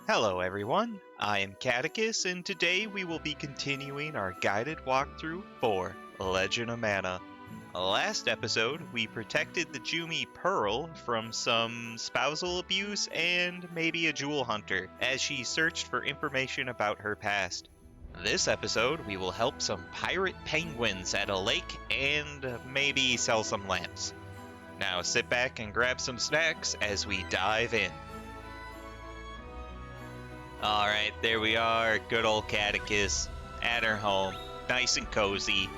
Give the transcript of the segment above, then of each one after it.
Hello everyone, I am Catechus, and today we will be continuing our guided walkthrough for Legend of Mana. Last episode, we protected the Jumi Pearl from some spousal abuse and maybe a jewel hunter, as she searched for information about her past. This episode, we will help some pirate penguins at a lake and maybe sell some lamps. Now sit back and grab some snacks as we dive in. Alright, there we are, good old Catechus, at her home, nice and cozy.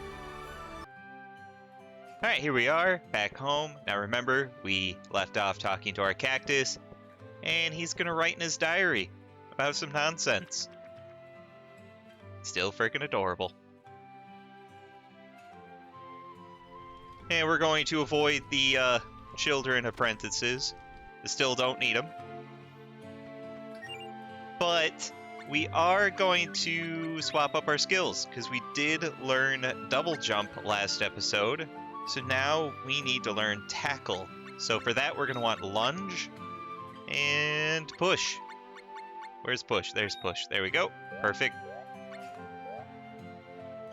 Alright, here we are, back home. Now remember, we left off talking to our cactus, and he's gonna write in his diary about some nonsense. Still freaking adorable. And we're going to avoid the children apprentices. We still don't need them. But we are going to swap up our skills, because we did learn double jump last episode. So now we need to learn tackle. So for that, we're going to want lunge and push. Where's push? There's push. There we go. Perfect.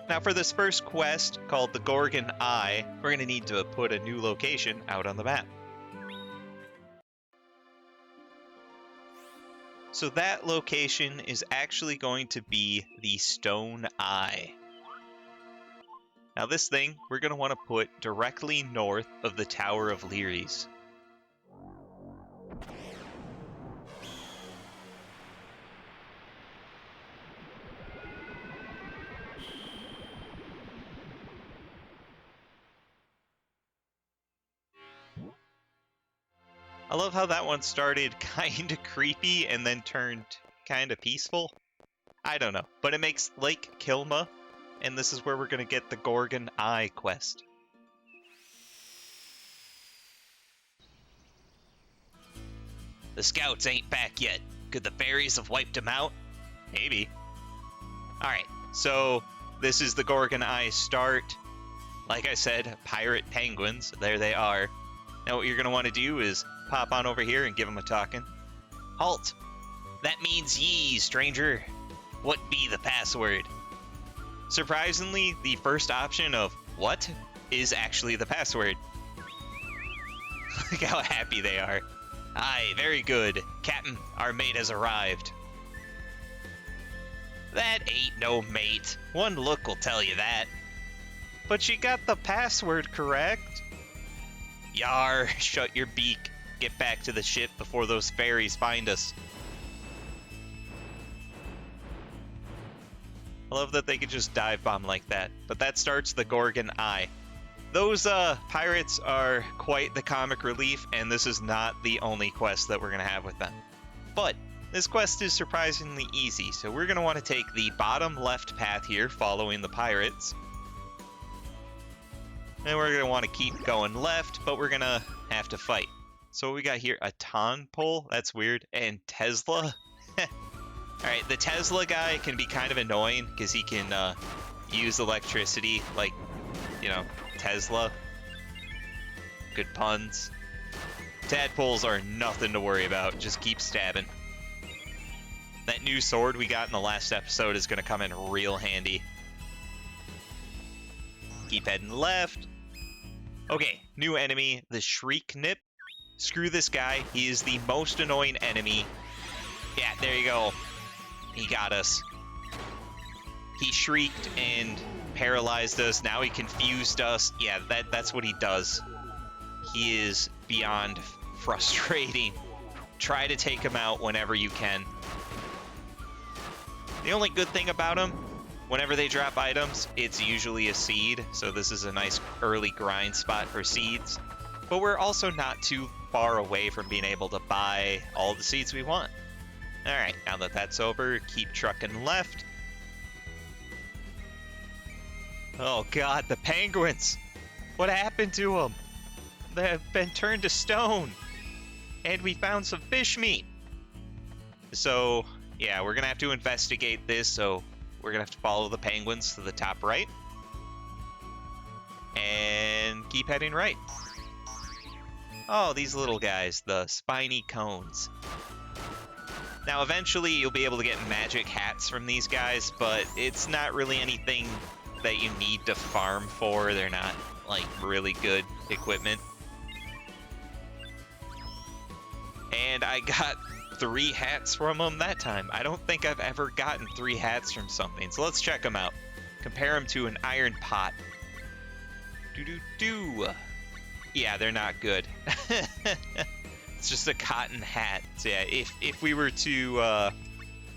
Now for this first quest, called the Gorgon Eye, we're going to need to put a new location out on the map. So that location is actually going to be the Stone Eye. Now this thing, we're going to want to put directly north of the Tower of Leires. I love how that one started kind of creepy and then turned kind of peaceful. I don't know, but it makes Lake Kilma, and this is where we're going to get the Gorgon Eye quest. The scouts ain't back yet. Could the Faeries have wiped them out? Maybe. Alright, so this is the Gorgon Eye start. Like I said, pirate penguins, there they are. Now what you're going to want to do is pop on over here and give them a talking. Halt! That means ye, stranger. What be the password? Surprisingly, the first option of what is actually the password. Look how happy they are. Aye, very good. Captain, our mate has arrived. That ain't no mate. One look will tell you that. But she got the password correct. Yar, shut your beak. Get back to the ship before those fairies find us. I love that they could just dive bomb like that. But that starts the Gorgon Eye. Those pirates are quite the comic relief, and this is not the only quest that we're going to have with them. But this quest is surprisingly easy, so we're going to want to take the bottom left path here, following the pirates. And we're going to want to keep going left, but we're going to have to fight. So what we got here, a ton pole, that's weird, and Tesla. Alright, the Tesla guy can be kind of annoying, because he can use electricity, like, you know, Tesla. Good puns. Tadpoles are nothing to worry about, just keep stabbing. That new sword we got in the last episode is going to come in real handy. Keep heading left. Okay, new enemy, the Shriek Nip. Screw this guy, he is the most annoying enemy. Yeah, there you go. He got us. He shrieked and paralyzed us, now he confused us. Yeah, that's what he does. He is beyond frustrating. Try to take him out whenever you can. The only good thing about him, whenever they drop items, it's usually a seed, so this is a nice early grind spot for seeds. But we're also not too far away from being able to buy all the seeds we want. Alright, now that that's over, keep trucking left. Oh god, the penguins! What happened to them? They have been turned to stone! And we found some fish meat! So, yeah, we're gonna have to investigate this, so we're gonna have to follow the penguins to the top right. And keep heading right. Oh, these little guys, the spiny cones. Now, eventually, you'll be able to get magic hats from these guys, but it's not really anything that you need to farm for. They're not, like, really good equipment. And I got 3 hats from them that time. I don't think I've ever gotten 3 hats from something. So let's check them out. Compare them to an iron pot. Do-do-do. Yeah, they're not good. It's just a cotton hat. So yeah, if we were to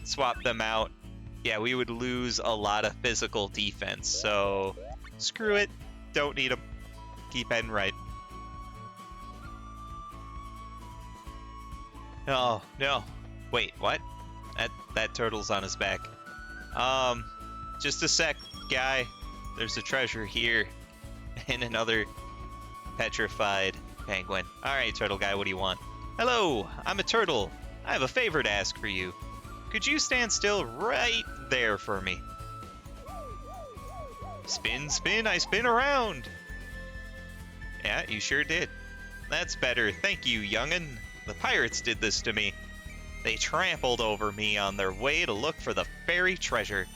swap them out, yeah, we would lose a lot of physical defense. So screw it. Don't need them. Keep heading right. Oh, no. Wait, what? That turtle's on his back. Just a sec, guy. There's a treasure here. And another petrified penguin. Alright, turtle guy, what do you want? Hello, I'm a turtle. I have a favor to ask for you. Could you stand still right there for me? Spin, spin, I spin around. Yeah, you sure did. That's better. Thank you, young'un. The pirates did this to me. They trampled over me on their way to look for the fairy treasure.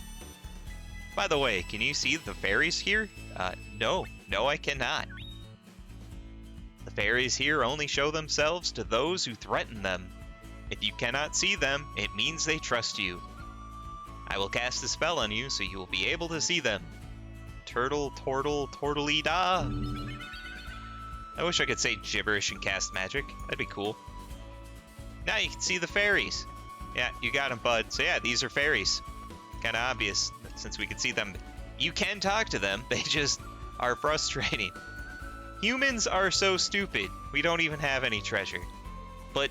By the way, can you see the fairies here? No, I cannot. The fairies here only show themselves to those who threaten them. If you cannot see them, it means they trust you. I will cast a spell on you so you will be able to see them. Turtle, tortle, tortle-y-da. I wish I could say gibberish and cast magic. That'd be cool. Now you can see the fairies. Yeah, you got them, bud. So yeah, these are fairies. Kind of obvious since we can see them. You can talk to them. They just are frustrating. Humans are so stupid. We don't even have any treasure. But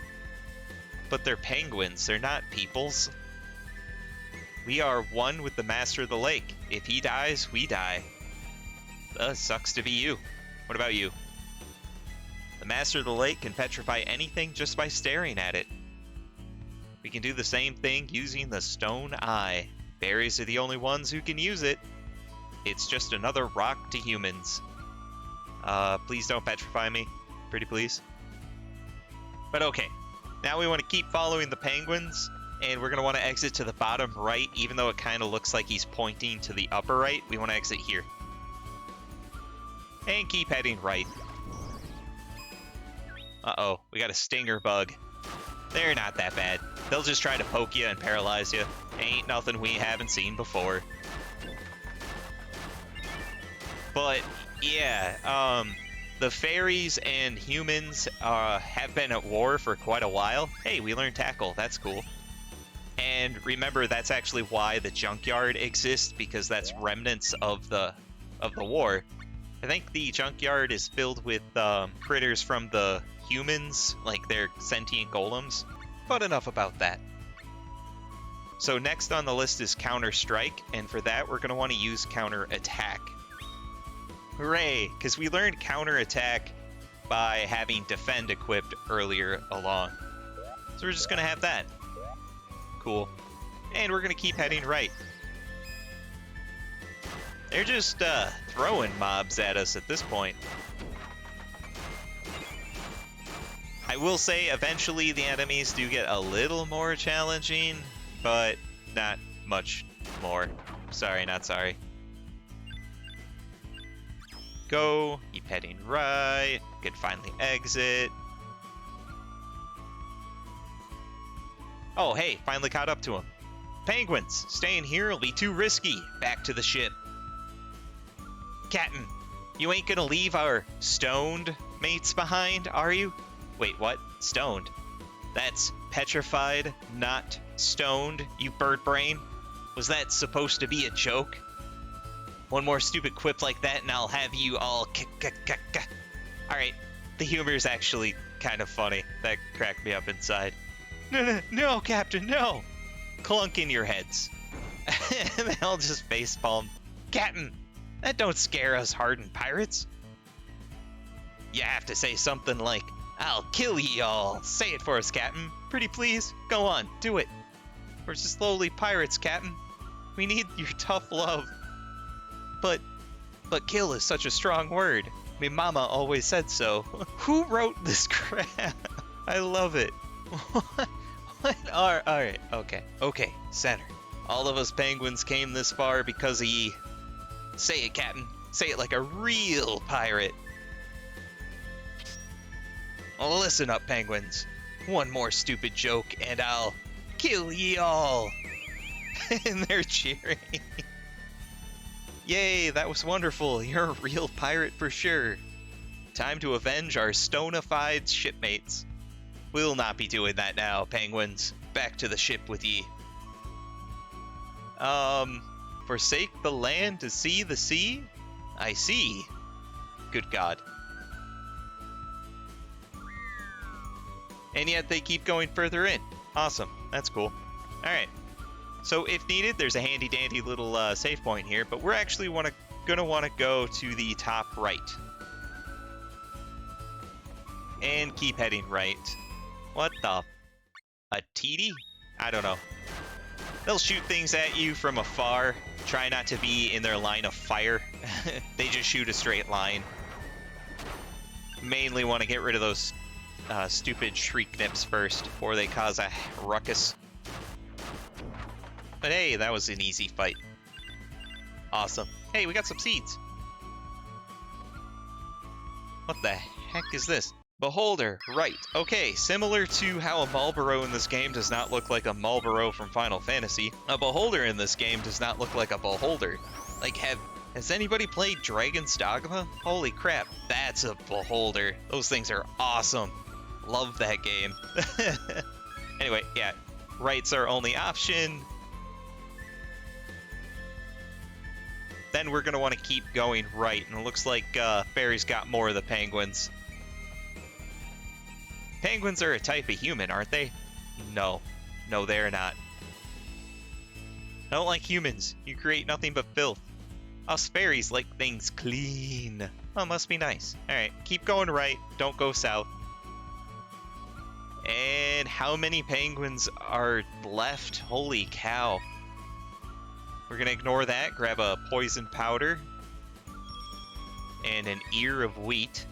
they're penguins. They're not peoples. We are one with the Master of the Lake. If he dies, we die. Sucks to be you. What about you? The Master of the Lake can petrify anything just by staring at it. We can do the same thing using the Stone Eye. Fairies are the only ones who can use it. It's just another rock to humans. Please don't petrify me. Pretty please. But okay. Now we want to keep following the penguins. And we're going to want to exit to the bottom right. Even though it kind of looks like he's pointing to the upper right. We want to exit here. And keep heading right. Uh-oh. We got a stinger bug. They're not that bad. They'll just try to poke you and paralyze you. Ain't nothing we haven't seen before. But, yeah, the fairies and humans have been at war for quite a while. Hey, we learned tackle. That's cool. And remember, that's actually why the Junkyard exists, because that's remnants of the war. I think the Junkyard is filled with critters from the humans, like they're sentient golems. But enough about that. So next on the list is Counter Strike, and for that we're going to want to use Counter Attack. Hooray! Because we learned Counter Attack by having Defend equipped earlier along. So we're just going to have that. Cool. And we're going to keep heading right. They're just throwing mobs at us at this point. I will say eventually the enemies do get a little more challenging, but not much more. Sorry, not sorry. Go, keep heading right, can finally exit. Oh, hey, finally caught up to him. Penguins, staying here will be too risky. Back to the ship. Captain, you ain't gonna leave our stoned mates behind, are you? Wait, what? Stoned? That's petrified, not stoned, you bird brain. Was that supposed to be a joke? One more stupid quip like that and I'll have you all Alright, the humor is actually kind of funny. That cracked me up inside. No, Captain, no! Clunk in your heads. And they'll just facepalm. Captain, that don't scare us hardened pirates. You have to say something like, I'll kill ye all. Say it for us, Captain. Pretty please. Go on, do it. We're just slowly pirates, Captain. We need your tough love. But kill is such a strong word. Me mama always said so. Who wrote this crap? I love it. What? Alright, okay. Okay, center. All of us penguins came this far because of ye. Say it, Captain. Say it like a real pirate. Listen up, penguins. One more stupid joke and I'll kill ye all. And they're cheering. Yay, that was wonderful. You're a real pirate for sure. Time to avenge our stonified shipmates. We'll not be doing that now, penguins. Back to the ship with ye. Forsake the land to see the sea? I see. Good God. And yet they keep going further in. Awesome. That's cool. Alright. So if needed, there's a handy dandy little save point here, but we're actually gonna want to go to the top right. And keep heading right. What the? A TD? I don't know. They'll shoot things at you from afar. Try not to be in their line of fire. They just shoot a straight line. Mainly want to get rid of those stupid shriek nips first before they cause a ruckus. But hey, that was an easy fight. Awesome. Hey, we got some seeds. What the heck is this? Beholder, right. Okay, similar to how a Marlboro in this game does not look like a Marlboro from Final Fantasy, a Beholder in this game does not look like a Beholder. Like, has anybody played Dragon's Dogma? Holy crap, that's a Beholder. Those things are awesome. Love that game. Anyway, yeah, right's our only option. Then we're going to want to keep going right, and it looks like Faeries got more of the penguins. Penguins are a type of human, aren't they? No. No, they're not. I don't like humans. You create nothing but filth. Us Faeries like things clean. Oh, must be nice. Alright, keep going right. Don't go south. And how many penguins are left? Holy cow. We're gonna ignore that, grab a poison powder. And an ear of wheat.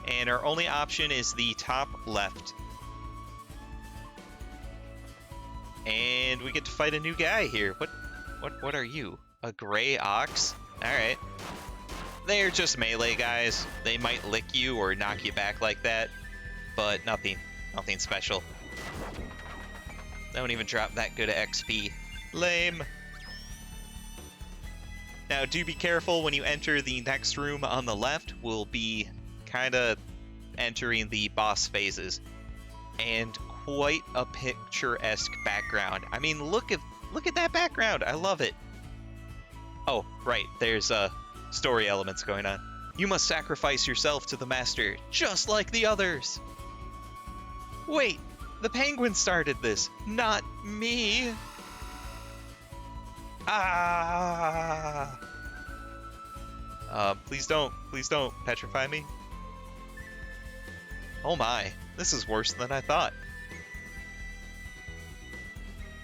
And our only option is the top left. And we get to fight a new guy here. What are you? A gray ox? Alright. They're just melee guys. They might lick you or knock you back like that. But nothing special. They don't even drop that good of XP. Lame. Now do be careful when you enter the next room on the left. We'll be kind of entering the boss phases, and quite a picturesque background. I mean, look at that background. I love it. Oh, right, there's story elements going on. You must sacrifice yourself to the master, just like the others. Wait, the penguin started this, not me. Ah. Please don't petrify me. Oh my, this is worse than I thought.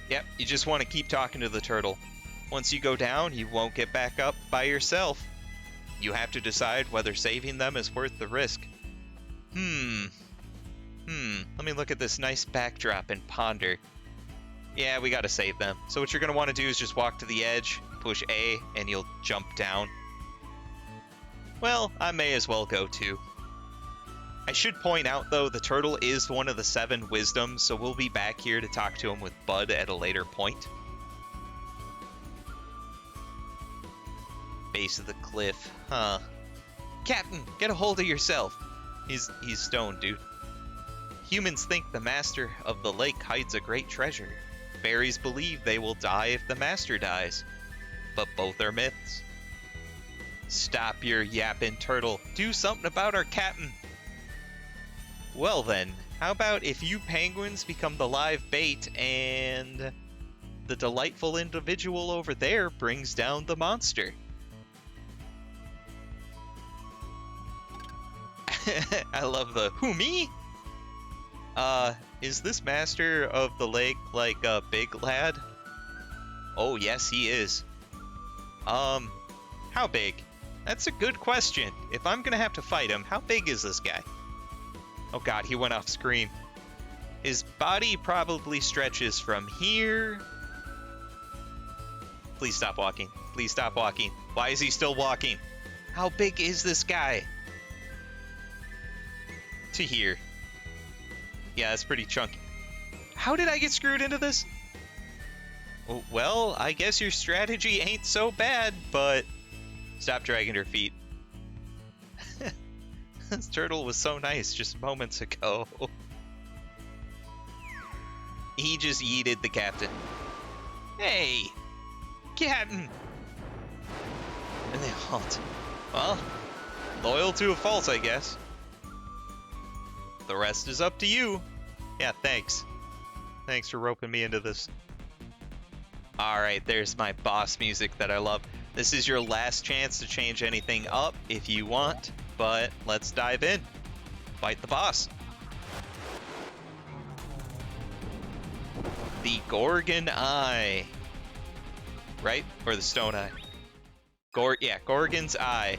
Yep, you just want to keep talking to the turtle. Once you go down, you won't get back up by yourself. You have to decide whether saving them is worth the risk. Let me look at this nice backdrop and ponder. Yeah, we gotta save them. So what you're gonna want to do is just walk to the edge, push A, and you'll jump down. Well, I may as well go too. I should point out, though, the turtle is one of the 7 wisdoms, so we'll be back here to talk to him with Bud at a later point. Base of the cliff, huh? Captain, get a hold of yourself. He's stoned, dude. Humans think the master of the lake hides a great treasure. Fairies believe they will die if the master dies. But both are myths. Stop your yapping, turtle. Do something about our captain. Well then, how about if you penguins become the live bait and the delightful individual over there brings down the monster? I love the, who, me? Is this master of the lake like a big lad? Oh yes, he is. How big? That's a good question. If I'm gonna have to fight him, how big is this guy? Oh god, he went off screen. His body probably stretches from here. Please stop walking. Please stop walking. Why is he still walking? How big is this guy? To here. Yeah, that's pretty chunky. How did I get screwed into this? Well, I guess your strategy ain't so bad, but... Stop dragging her feet. This turtle was so nice just moments ago. He just yeeted the captain. Hey! Captain! And they halt. Well, loyal to a fault, I guess. The rest is up to you. Yeah, thanks. Thanks for roping me into this. Alright, there's my boss music that I love. This is your last chance to change anything up if you want, but let's dive in. Fight the boss. The Gorgon Eye. Right? Or the Stone Eye. Yeah, Gorgon's Eye.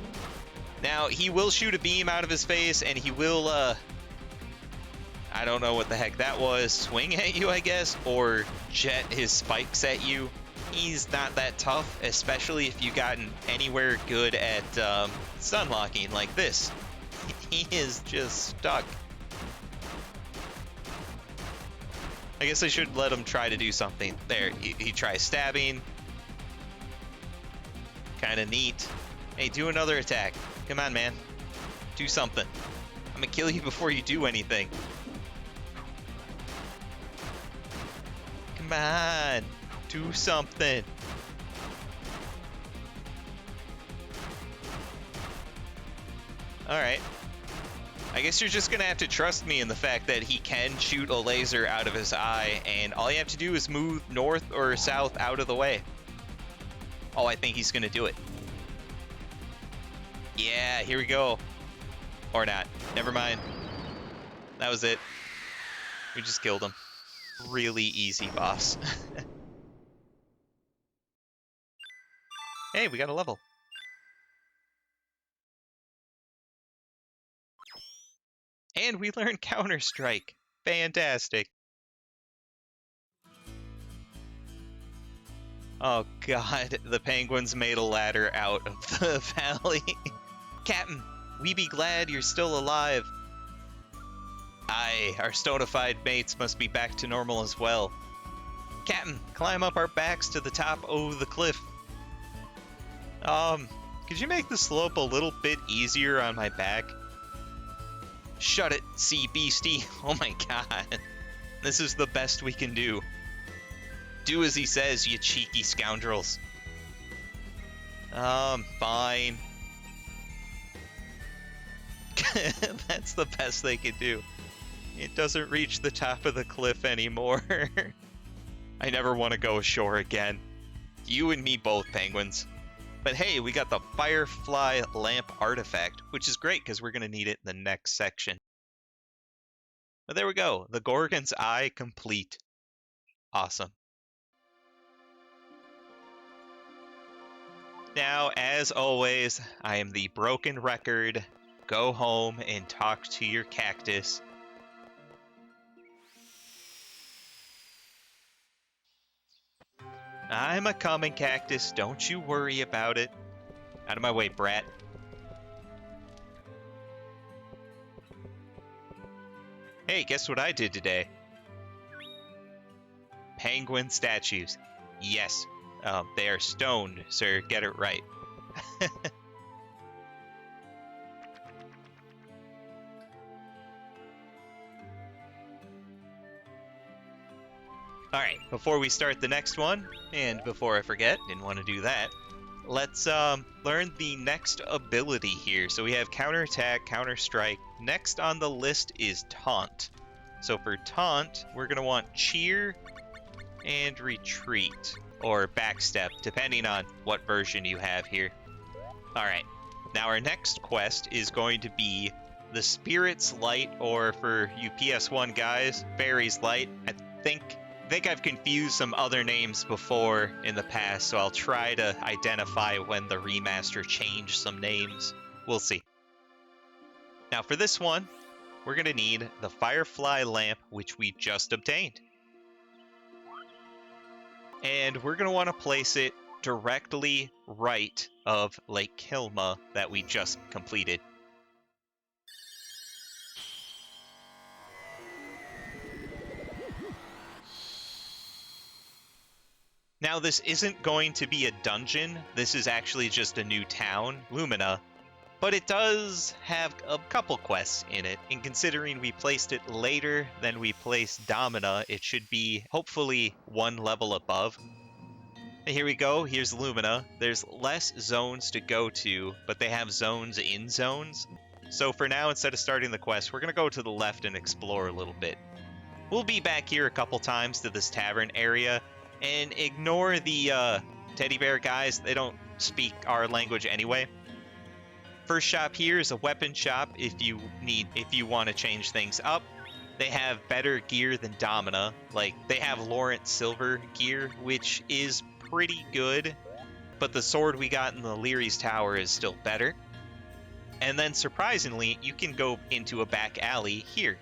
Now, he will shoot a beam out of his face, and he will, I don't know what the heck that was, swing at you, I guess, or jet his spikes at you. He's not that tough, especially if you've gotten anywhere good at stun locking like this. He is just stuck. I guess I should let him try to do something. There, he tries stabbing. Kind of neat. Hey, do another attack. Come on, man. Do something. I'm gonna kill you before you do anything. Come on. Do something. Alright. I guess you're just gonna have to trust me in the fact that he can shoot a laser out of his eye, and all you have to do is move north or south out of the way. Oh, I think he's gonna do it. Yeah, here we go. Or not. Never mind. That was it. We just killed him. Really easy, boss. Hey, we got a level. And we learned Counter-Strike. Fantastic. Oh god, the penguins made a ladder out of the valley. Captain, we be glad you're still alive. Aye, our stonified mates must be back to normal as well. Captain, climb up our backs to the top of the cliff. Could you make the slope a little bit easier on my back? Shut it, sea beastie. Oh my god. This is the best we can do. Do as he says, you cheeky scoundrels. Fine. That's the best they could do. It doesn't reach the top of the cliff anymore. I never want to go ashore again. You and me both, penguins. But hey, we got the Firefly lamp artifact, which is great because we're going to need it in the next section. But there we go. The Gorgon's Eye complete. Awesome. Now, as always, I am the broken record. Go home and talk to your cactus. I'm a coming, cactus. Don't you worry about it. Out of my way, brat. Hey, guess what I did today? Penguin statues. Yes, they are stoned, sir. Get it right. Alright, before we start the next one, and before I forget, didn't want to do that, let's learn the next ability here. So we have Counterattack, Counter-Strike. Next on the list is Taunt. So for Taunt, we're going to want Cheer and Retreat, or Backstep, depending on what version you have here. Alright, now our next quest is going to be the Spirit's Light, or for you PS1 guys, Faeries Light. I think I've confused some other names before in the past, so I'll try to identify when the remaster changed some names. We'll see. Now for this one, we're going to need the Firefly lamp, which we just obtained. And we're going to want to place it directly right of Lake Kilma that we just completed. Now, this isn't going to be a dungeon. This is actually just a new town, Lumina. But it does have a couple quests in it, and considering we placed it later than we placed Domina, it should be hopefully one level above. And here we go, here's Lumina. There's less zones to go to, but they have zones in zones. So for now, instead of starting the quest, we're going to go to the left and explore a little bit. We'll be back here a couple times to this tavern area, and ignore the teddy bear guys. They don't speak our language anyway. First shop here is a weapon shop if you want to change things up. They have better gear than Domina. Like, they have Lawrence Silver gear, which is pretty good, but the sword we got in the Leires Tower is still better. And then, surprisingly, you can go into a back alley here.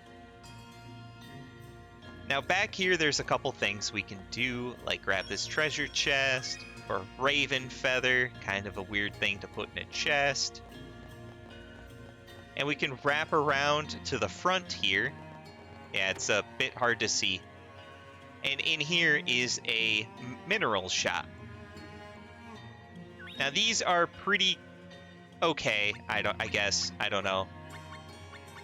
Now, back here, there's a couple things we can do, like grab this treasure chest, or raven feather, kind of a weird thing to put in a chest. And we can wrap around to the front here. Yeah, it's a bit hard to see. And in here is a mineral shop. Now these are pretty okay, I don't know.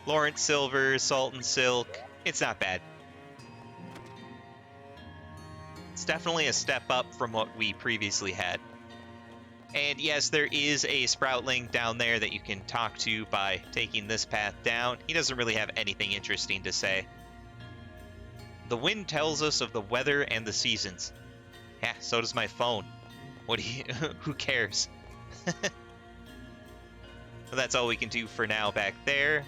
Lawrence Silver, Salt and Silk, it's not bad. It's definitely a step up from what we previously had. And yes, there is a Sproutling down there that you can talk to by taking this path down. He doesn't really have anything interesting to say. The wind tells us of the weather and the seasons. Yeah, so does my phone. Who cares? Well, that's all we can do for now back there.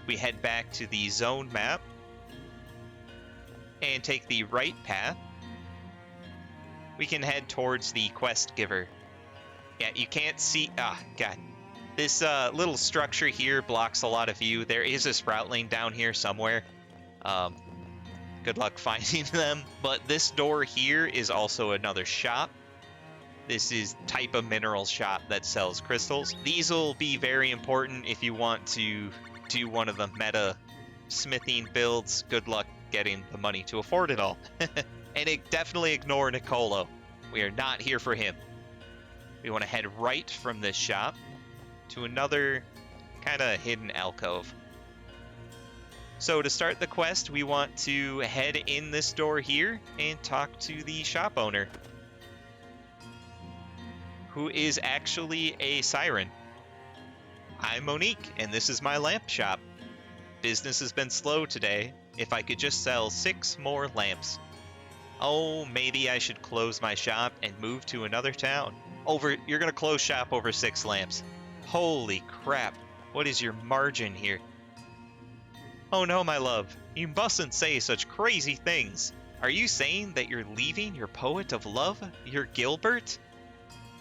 We head back to the zone map and take the right path. We can head towards the quest giver. Yeah, you can't see... Ah, God. This little structure here blocks a lot of view. There is a Sproutling down here somewhere. Good luck finding them. But this door here is also another shop. This is type of mineral shop that sells crystals. These will be very important if you want to do one of the meta smithing builds. Good luck getting the money to afford it all. And definitely ignore Nicolo. We are not here for him. We want to head right from this shop to another kind of hidden alcove. So to start the quest, we want to head in this door here and talk to the shop owner, who is actually a siren. I'm Monique, and this is my lamp shop. Business has been slow today. If I could just sell 6 more lamps. Oh, maybe I should close my shop and move to another town. You're gonna close shop over 6 lamps. Holy crap, what is your margin here? Oh no, my love, you mustn't say such crazy things. Are you saying that you're leaving your poet of love, your Gilbert?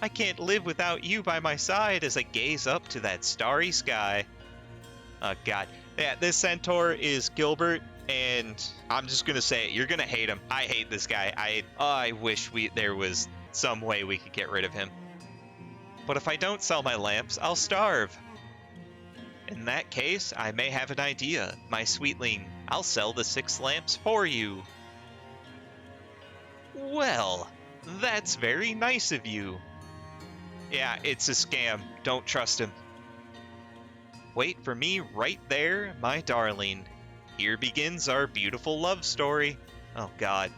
I can't live without you by my side as I gaze up to that starry sky. Oh God, yeah, this centaur is Gilbert, and I'm just gonna say it, you're gonna hate him. I hate this guy. I wish there was some way we could get rid of him. But if I don't sell my lamps, I'll starve. In that case, I may have an idea, my sweetling. I'll sell the 6 lamps for you. Well, that's very nice of you. Yeah, it's a scam. Don't trust him. Wait for me right there, my darling. Here begins our beautiful love story. Oh, God.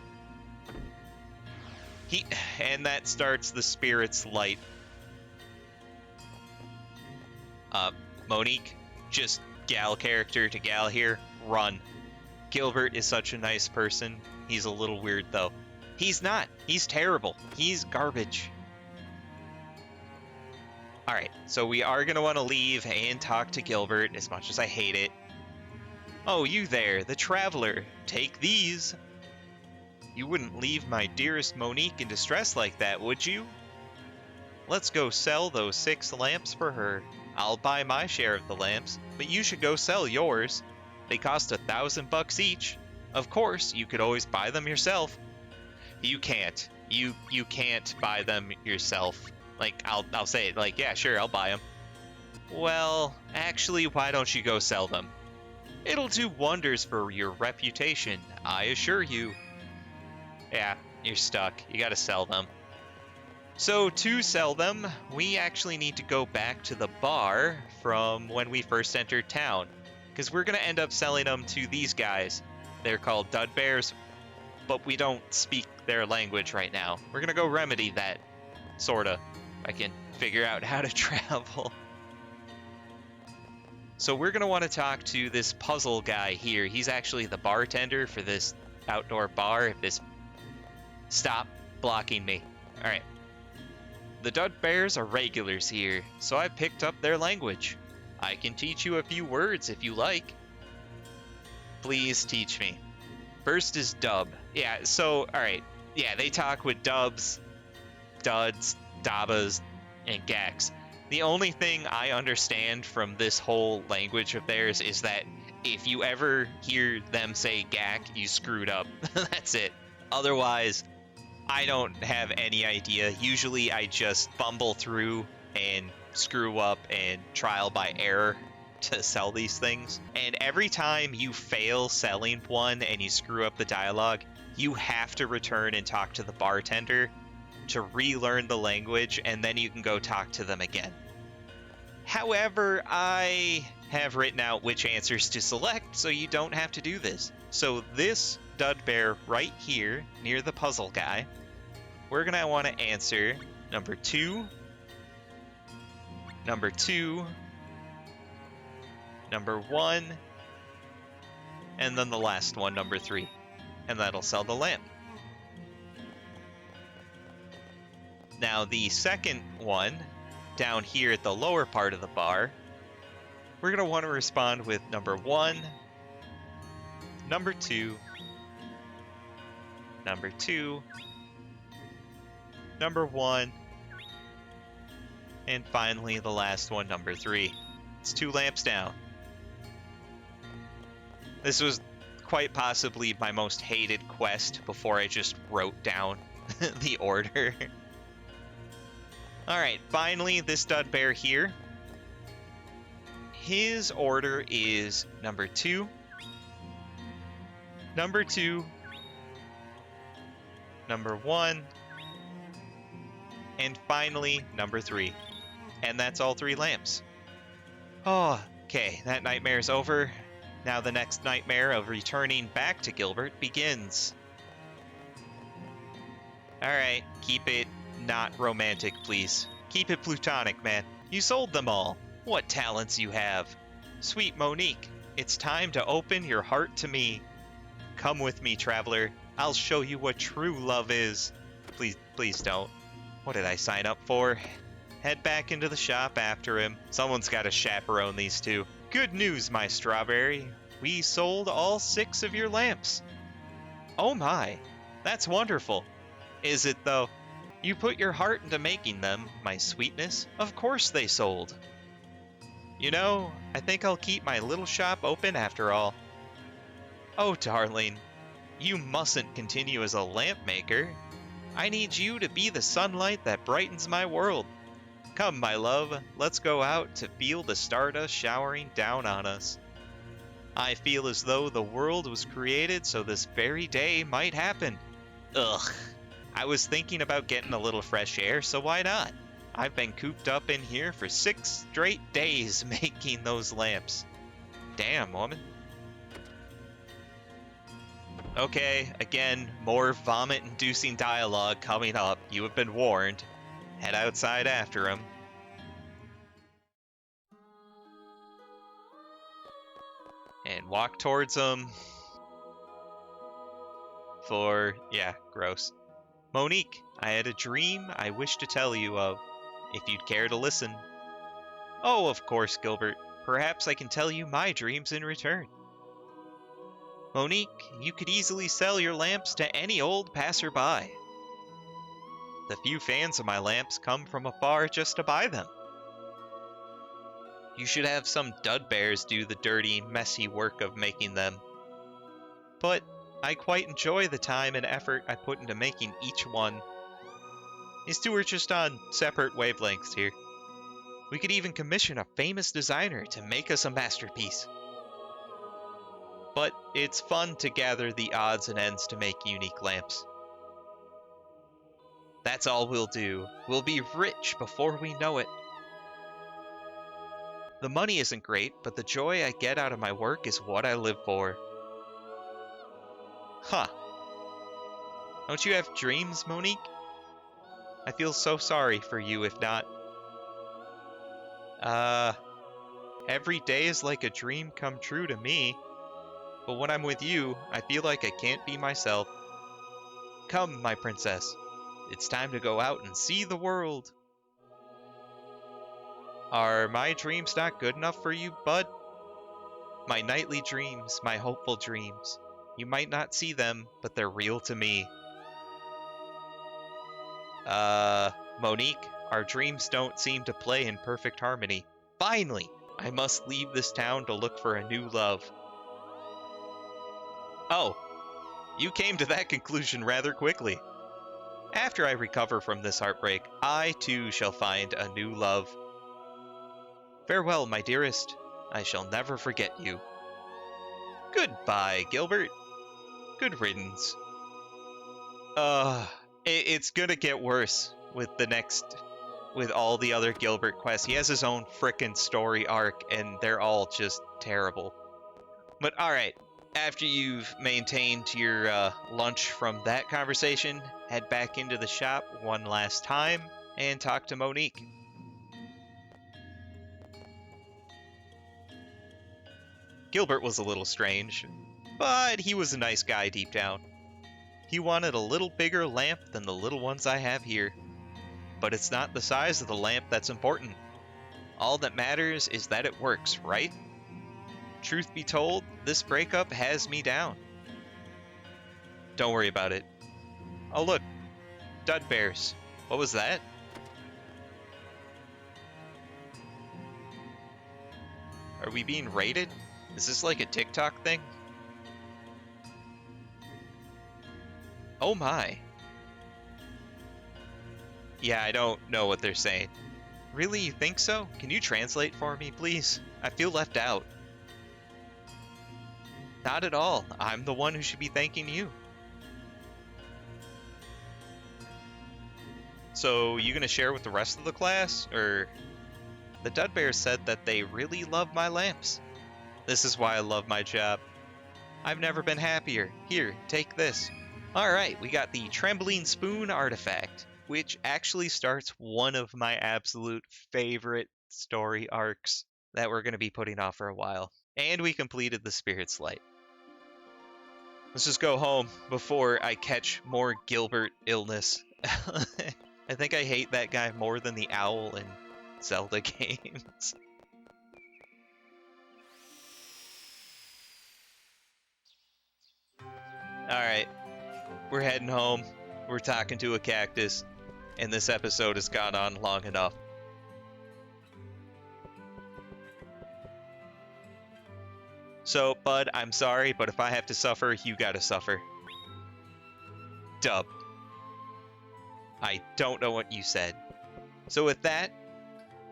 And that starts the spirit's light. Monique, just gal character to gal here, run. Gilbert is such a nice person. He's a little weird, though. He's not. He's terrible. He's garbage. Alright, so we are going to want to leave and talk to Gilbert, as much as I hate it. Oh, you there, the traveler. Take these. You wouldn't leave my dearest Monique in distress like that, would you? Let's go sell those 6 lamps for her. I'll buy my share of the lamps, but you should go sell yours. They cost $1,000 each. Of course, you could always buy them yourself. You can't. You can't buy them yourself. Like, I'll say it, like, yeah, sure, I'll buy them. Well, actually, why don't you go sell them? It'll do wonders for your reputation, I assure you. Yeah, you're stuck. You gotta sell them. So to sell them, we actually need to go back to the bar from when we first entered town, because we're gonna end up selling them to these guys. They're called Dud Bears, but we don't speak their language right now. We're gonna go remedy that, sorta. I can figure out how to travel. So we're gonna want to talk to this puzzle guy here. He's actually the bartender for this outdoor bar. Stop blocking me. All right. The Dud Bears are regulars here, so I picked up their language. I can teach you a few words if you like. Please teach me. First is dub. Yeah, so, alright. Yeah, they talk with dubs, duds, dabbas, and gaks. The only thing I understand from this whole language of theirs is that if you ever hear them say gak, you screwed up. That's it. Otherwise, I don't have any idea. Usually I just bumble through and screw up and trial by error to sell these things. And every time you fail selling one and you screw up the dialogue, you have to return and talk to the bartender to relearn the language, and then you can go talk to them again. However, I have written out which answers to select, so you don't have to do this. So this Dud Bear right here, near the puzzle guy, we're going to want to answer number 2, number 2, number 1, and then the last one, number 3. And that'll sell the lamp. Now the second one, down here at the lower part of the bar, we're going to want to respond with number 1, number 2, number 2, number 1, and finally the last one, number 3. It's 2 lamps down. This was quite possibly my most hated quest before I just wrote down the order. Alright, finally, this Dud Bear here. His order is number 2, number 2, number 1, and finally, number 3. And that's all 3 lamps. Oh, okay, that nightmare's over. Now the next nightmare of returning back to Gilbert begins. Alright, keep it not romantic, please. Keep it plutonic, man. You sold them all. What talents you have. Sweet Monique, it's time to open your heart to me. Come with me, traveler. I'll show you what true love is. Please don't. What did I sign up for? Head back into the shop after him. Someone's got to chaperone these two. Good news, my strawberry. We sold all 6 of your lamps. Oh my, that's wonderful. Is it though? You put your heart into making them, my sweetness. Of course they sold. You know, I think I'll keep my little shop open after all. Oh, darling, you mustn't continue as a lamp maker. I need you to be the sunlight that brightens my world. Come, my love, let's go out to feel the stardust showering down on us. I feel as though the world was created so this very day might happen. Ugh. I was thinking about getting a little fresh air, so why not? I've been cooped up in here for 6 straight days making those lamps. Damn, woman. Okay, again, more vomit-inducing dialogue coming up. You have been warned. Head outside after him. And walk towards him. Yeah, gross. Monique, I had a dream I wish to tell you of, if you'd care to listen. Oh, of course, Gilbert. Perhaps I can tell you my dreams in return. Monique, you could easily sell your lamps to any old passerby. The few fans of my lamps come from afar just to buy them. You should have some dud bears do the dirty, messy work of making them. But I quite enjoy the time and effort I put into making each one. These two are just on separate wavelengths here. We could even commission a famous designer to make us a masterpiece. But it's fun to gather the odds and ends to make unique lamps. That's all we'll do. We'll be rich before we know it. The money isn't great, but the joy I get out of my work is what I live for. Huh. Don't you have dreams, Monique? I feel so sorry for you if not. Every day is like a dream come true to me. But when I'm with you, I feel like I can't be myself. Come, my princess. It's time to go out and see the world. Are my dreams not good enough for you, bud? My nightly dreams, my hopeful dreams. You might not see them, but they're real to me. Monique, our dreams don't seem to play in perfect harmony. Finally, I must leave this town to look for a new love. Oh, you came to that conclusion rather quickly. After I recover from this heartbreak, I too shall find a new love. Farewell, my dearest. I shall never forget you. Goodbye, Gilbert. Good riddance. It's gonna get worse with with all the other Gilbert quests. He has his own frickin' story arc, and they're all just terrible. But alright, after you've maintained your lunch from that conversation, head back into the shop one last time and talk to Monique. Gilbert was a little strange, but he was a nice guy deep down. He wanted a little bigger lamp than the little ones I have here. But it's not the size of the lamp that's important. All that matters is that it works, right? Truth be told, this breakup has me down. Don't worry about it. Oh look, dud bears. What was that? Are we being raided? Is this like a TikTok thing? Oh my. Yeah, I don't know what they're saying. Really, you think so? Can you translate for me, please? I feel left out. Not at all. I'm the one who should be thanking you. So, you gonna share with the rest of the class, or... The Dud Bears said that they really love my lamps. This is why I love my job. I've never been happier. Here, take this. Alright, we got the Trembling Spoon artifact, which actually starts one of my absolute favorite story arcs that we're going to be putting off for a while. And we completed the Spirit's Light. Let's just go home before I catch more Gilbert illness. I think I hate that guy more than the owl in Zelda games. Alright, we're heading home. We're talking to a cactus. And this episode has gone on long enough. So, bud, I'm sorry, but if I have to suffer, you gotta suffer. Dub. I don't know what you said. So with that,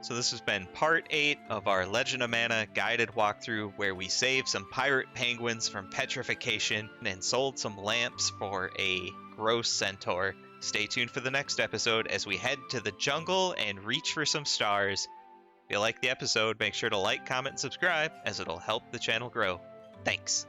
this has been part 8 of our Legend of Mana guided walkthrough, where we saved some pirate penguins from petrification and sold some lamps for a gross centaur. Stay tuned for the next episode as we head to the jungle and reach for some stars. If you like the episode, make sure to like, comment, and subscribe, as it'll help the channel grow. Thanks.